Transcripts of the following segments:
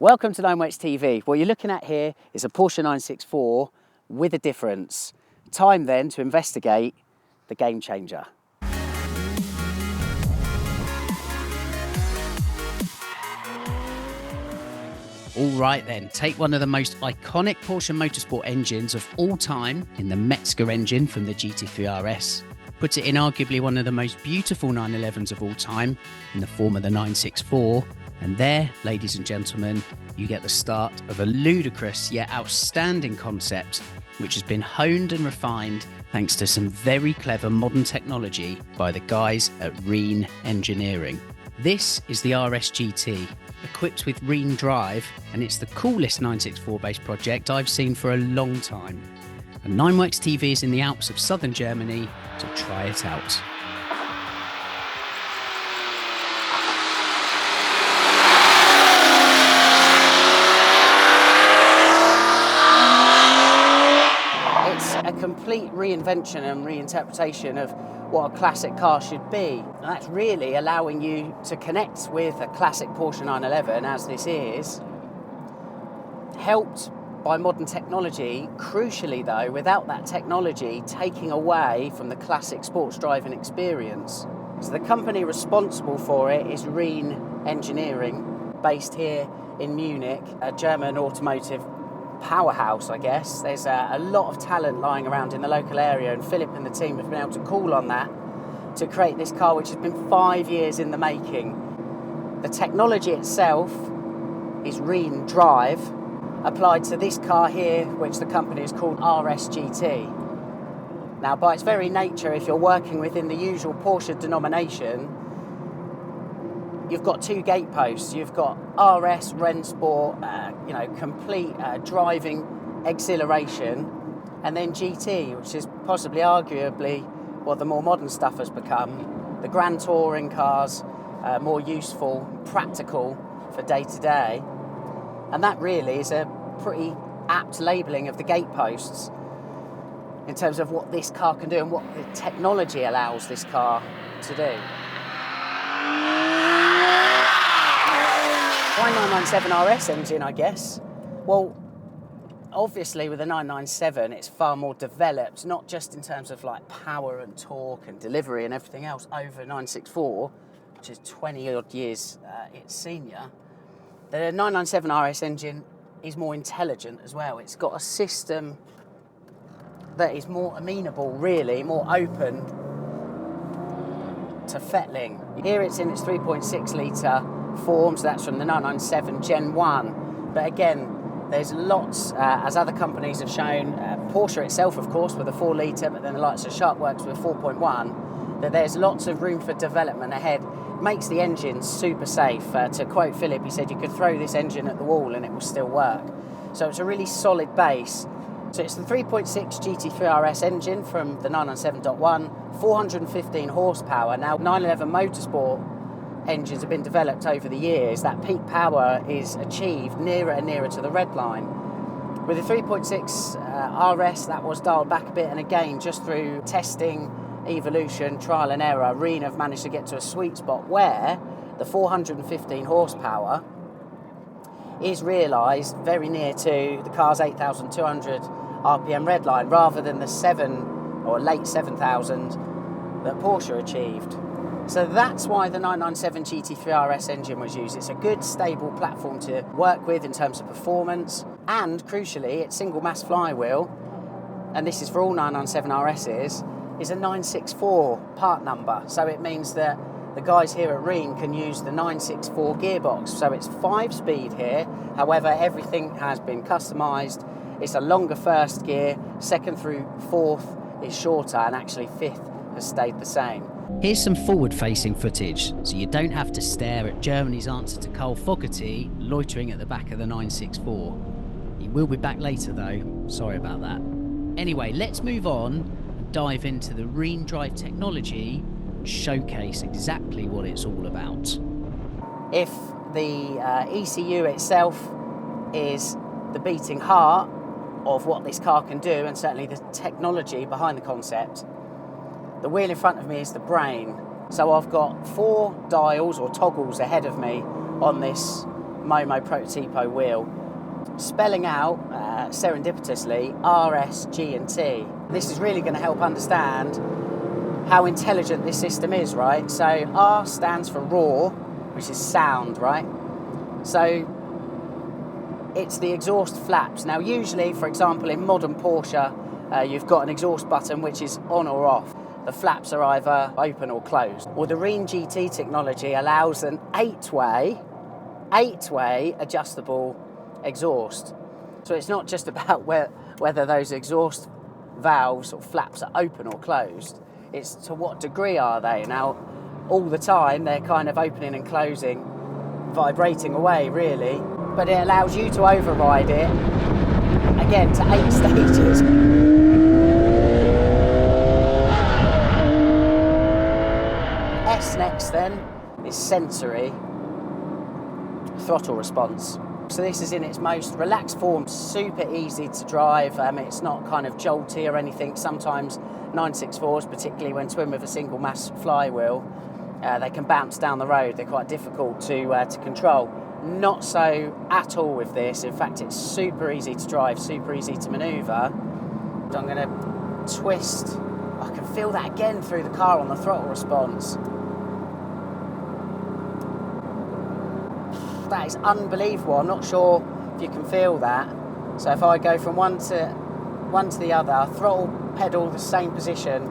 Welcome to Nineworks TV. What you're looking at here is a Porsche 964 with a difference. Time then to investigate the game changer. All right then, take one of the most iconic Porsche motorsport engines of all time in the Metzger engine from the GT3 RS. Put it in arguably one of the most beautiful 911s of all time in the form of the 964. And there, ladies and gentlemen, you get the start of a ludicrous yet outstanding concept which has been honed and refined thanks to some very clever modern technology by the guys at REEN Engineering. This is the RS GT, equipped with REEN DRIVE, and it's the coolest 964-based project I've seen for a long time. And Nineworks TV is in the Alps of southern Germany to try it out. It's a complete reinvention and reinterpretation of what a classic car should be. And that's really allowing you to connect with a classic Porsche 911, as this is, helped by modern technology, crucially though, without that technology taking away from the classic sports driving experience. So the company responsible for it is REEN Engineering, based here in Munich, a German automotive powerhouse, I guess. There's a lot of talent lying around in the local area, and Philip and the team have been able to call on that to create this car, which has been 5 years in the making. The technology itself is REEN DRIVE, applied to this car here, which the company is called RS GT. Now, by its very nature, if you're working within the usual Porsche denomination, you've got two gate posts. You've got RS, Rennsport, complete driving exhilaration, and then GT, which is possibly arguably what the more modern stuff has become. The grand touring cars, more useful, practical for day to day. And that really is a pretty apt labelling of the gate posts in terms of what this car can do and what the technology allows this car to do. Why 997 RS engine, I guess? Well, obviously with the 997 it's far more developed, not just in terms of like power and torque and delivery and everything else over 964, which is 20 odd years its senior. The 997 RS engine is more intelligent as well. It's got a system that is more amenable, really, more open to fettling. Here it's in its 3.6 litre form, so that's from the 997 Gen 1. But again, there's lots, as other companies have shown, Porsche itself, of course, with a 4 litre, but then the likes of Sharkworks with 4.1, that there's lots of room for development ahead. Makes the engine super safe. To quote Philip, he said you could throw this engine at the wall and it will still work. So it's a really solid base. So it's the 3.6 GT3 RS engine from the 997.1, 415 horsepower. Now 911 motorsport engines have been developed over the years. That peak power is achieved nearer and nearer to the red line. With the 3.6 RS, that was dialed back a bit, and again, just through testing, evolution, trial and error, REEN have managed to get to a sweet spot where the 415 horsepower is realised very near to the car's 8,200 RPM red line, rather than the 7 or late 7,000 that Porsche achieved. So that's why the 997 GT3 RS engine was used. It's a good, stable platform to work with in terms of performance, and crucially, its single mass flywheel, and this is for all 997 RSs, is a 964 part number. So it means that the guys here at REEN can use the 964 gearbox. So it's 5-speed here. However, everything has been customised. It's a longer first gear, second through fourth is shorter, and actually fifth has stayed the same. Here's some forward-facing footage, so you don't have to stare at Germany's answer to Cole Fogarty loitering at the back of the 964. He will be back later though, sorry about that. Anyway, let's move on dive into the REEN DRIVE technology and showcase exactly what it's all about. If the ECU itself is the beating heart of what this car can do, and certainly the technology behind the concept, the wheel in front of me is the brain. So I've got 4 dials or toggles ahead of me on this Momo Prototipo wheel, spelling out serendipitously RS, G and T. This is really going to help understand how intelligent this system is, right? So R stands for raw, which is sound, right? So it's the exhaust flaps. Now usually, for example, in modern Porsche, you've got an exhaust button which is on or off. The flaps are either open or closed. Well, the REEN GT technology allows an eight-way adjustable exhaust. So it's not just about whether those exhaust valves or flaps are open or closed. It's to what degree are they. Now, all the time they're kind of opening and closing, vibrating away really, but it allows you to override it, again, to 8 stages. S next then is sensory throttle response. So this is in its most relaxed form, super easy to drive. It's not kind of jolty or anything. Sometimes 964s, particularly when twin with a single mass flywheel, they can bounce down the road. They're quite difficult to control. Not so at all with this. In fact, it's super easy to drive, super easy to manoeuvre. I'm going to twist. I can feel that again through the car on the throttle response. That is unbelievable. I'm not sure if you can feel that. So if I go from one to the other, throttle pedal the same position,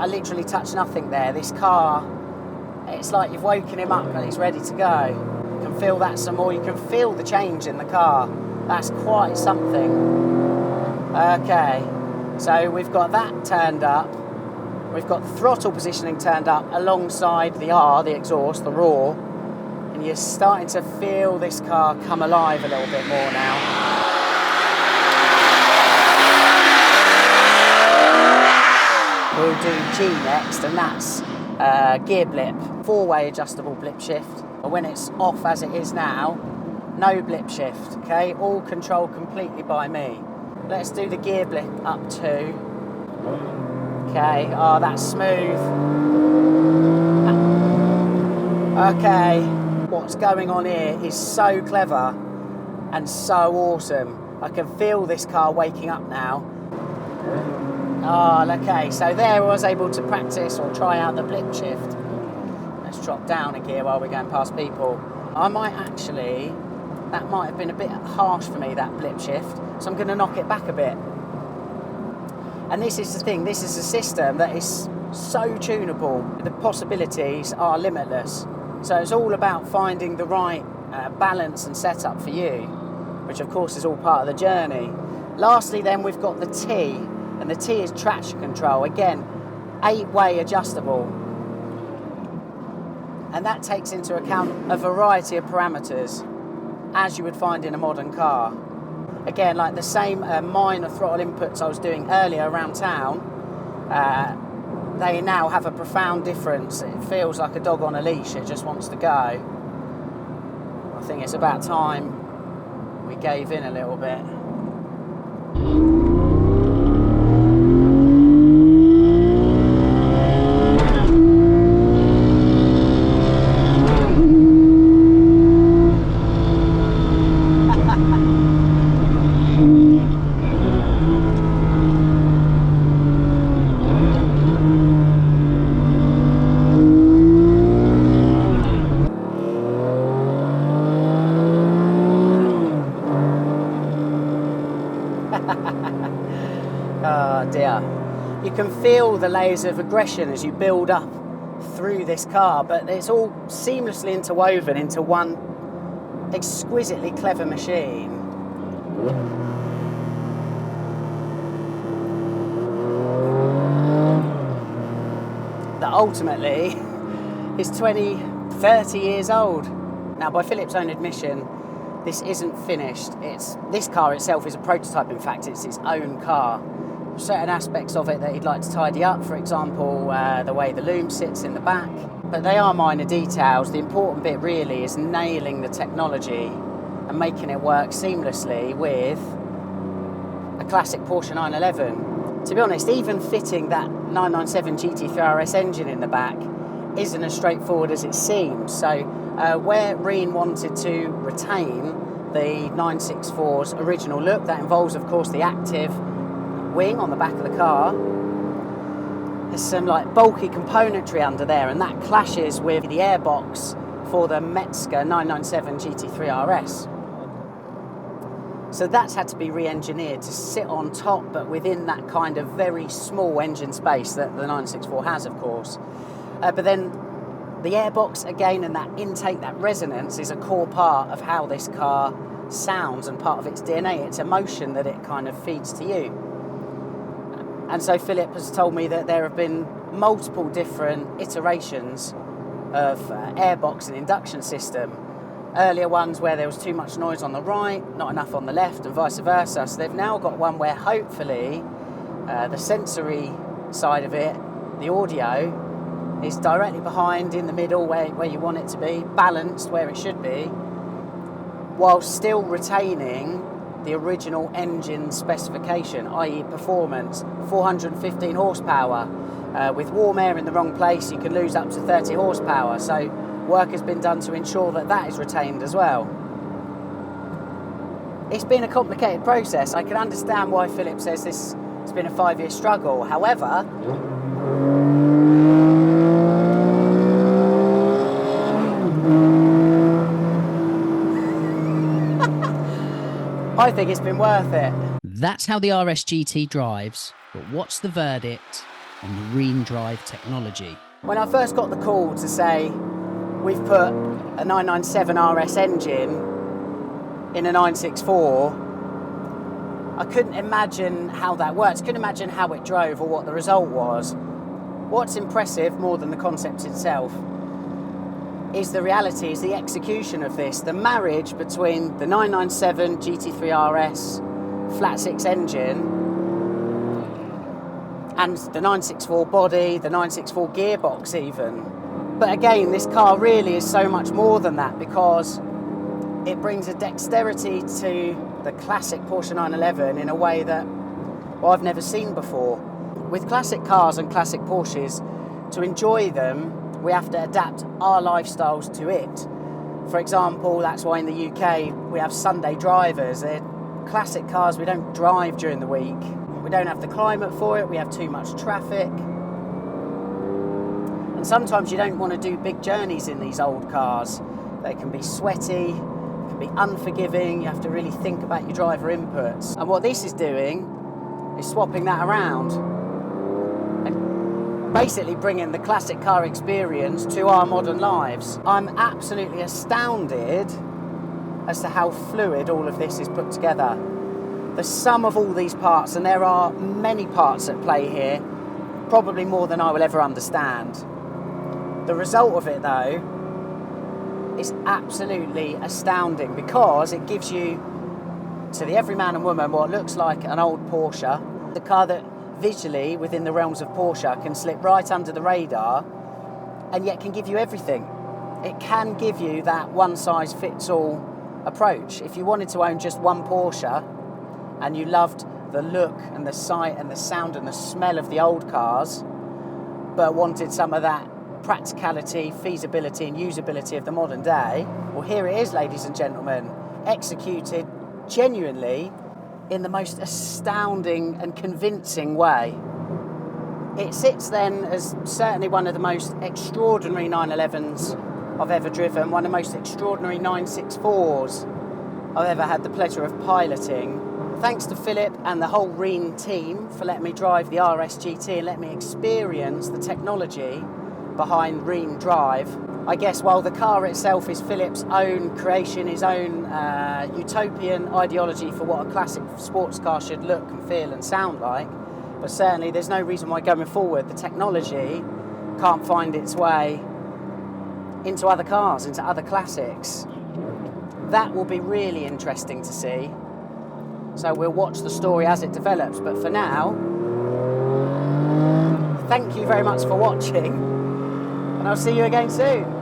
I literally touch nothing there. This car, it's like you've woken him up and he's ready to go. You can feel that some more. You can feel the change in the car. That's quite something. Okay, so we've got that turned up. We've got the throttle positioning turned up alongside the R, the exhaust, the raw. And you're starting to feel this car come alive a little bit more now. We'll do G next, and that's gear blip, 4-way adjustable blip shift. But when it's off as it is now, no blip shift, okay? All controlled completely by me. Let's do the gear blip up 2. Okay, oh, that's smooth. Okay, what's going on here is so clever and so awesome. I can feel this car waking up now. Oh, okay, so there I was able to practice or try out the blip shift. Let's drop down a gear while we're going past people. I might actually, that might have been a bit harsh for me, that blip shift, so I'm going to knock it back a bit. And this is the thing, this is a system that is so tunable. The possibilities are limitless. So it's all about finding the right balance and setup for you, which of course is all part of the journey. Lastly then, we've got the T, and the T is traction control. Again, 8-way adjustable. And that takes into account a variety of parameters, as you would find in a modern car. Again, like the same minor throttle inputs I was doing earlier around town, they now have a profound difference. It feels like a dog on a leash, it just wants to go. I think it's about time we gave in a little bit. Oh dear. You can feel the layers of aggression as you build up through this car, but it's all seamlessly interwoven into one exquisitely clever machine. That ultimately is 20, 30 years old. Now, by Philip's own admission, this isn't finished. This car itself is a prototype. In fact, it's its own car. Certain aspects of it that he'd like to tidy up, for example, the way the loom sits in the back. But they are minor details. The important bit really is nailing the technology and making it work seamlessly with a classic Porsche 911. To be honest, even fitting that 997 GT3 RS engine in the back isn't as straightforward as it seems. So where REEN wanted to retain the 964's original look, that involves of course the active wing on the back of the car. There's some like bulky componentry under there, and that clashes with the airbox for the Metzger 997 GT3 RS. So that's had to be re-engineered to sit on top, but within that kind of very small engine space that the 964 has, of course. But then the airbox again, and that intake, that resonance, is a core part of how this car sounds and part of its DNA. It's emotion that it kind of feeds to you. And so Philip has told me that there have been multiple different iterations of airbox and induction system. Earlier ones where there was too much noise on the right, not enough on the left, and vice versa. So they've now got one where hopefully the sensory side of it, the audio, is directly behind, in the middle, where you want it to be, balanced where it should be, while still retaining the original engine specification, i.e. performance, 415 horsepower. With warm air in the wrong place, you can lose up to 30 horsepower. So work has been done to ensure that that is retained as well. It's been a complicated process. I can understand why Philip says this has been a 5-year struggle. However, I think it's been worth it. That's how the RS GT drives, but what's the verdict on the REEN Drive technology? When I first got the call to say we've put a 997 RS engine in a 964, I couldn't imagine how that works. Couldn't imagine how it drove or what the result was. What's impressive, more than the concept itself, is the reality, is the execution of this. The marriage between the 997 GT3 RS flat six engine and the 964 body, the 964 gearbox even. But again, this car really is so much more than that, because it brings a dexterity to the classic Porsche 911 in a way that, well, I've never seen before. With classic cars and classic Porsches, to enjoy them, we have to adapt our lifestyles to it. For example, that's why in the UK we have Sunday drivers. They're classic cars we don't drive during the week. We don't have the climate for it, we have too much traffic. And sometimes you don't want to do big journeys in these old cars. They can be sweaty, can be unforgiving, you have to really think about your driver inputs. And what this is doing is swapping that around and basically bringing the classic car experience to our modern lives. I'm absolutely astounded as to how fluid all of this is put together. The sum of all these parts, and there are many parts at play here, probably more than I will ever understand. The result of it, though, is absolutely astounding, because it gives you, to the everyman and woman, what looks like an old Porsche, the car that visually, within the realms of Porsche, can slip right under the radar and yet can give you everything. It can give you that one-size-fits-all approach. If you wanted to own just one Porsche and you loved the look and the sight and the sound and the smell of the old cars, but wanted some of that practicality, feasibility and usability of the modern day, well, here it is, ladies and gentlemen, executed genuinely in the most astounding and convincing way. It sits then as certainly one of the most extraordinary 911s I've ever driven, one of the most extraordinary 964s I've ever had the pleasure of piloting. Thanks to Philip and the whole REEN team for letting me drive the RS GT and let me experience the technology behind REEN Drive. I guess while the car itself is Philip's own creation, his own utopian ideology for what a classic sports car should look and feel and sound like, but certainly there's no reason why going forward the technology can't find its way into other cars, into other classics. That will be really interesting to see. So we'll watch the story as it develops, but for now, thank you very much for watching, and I'll see you again soon.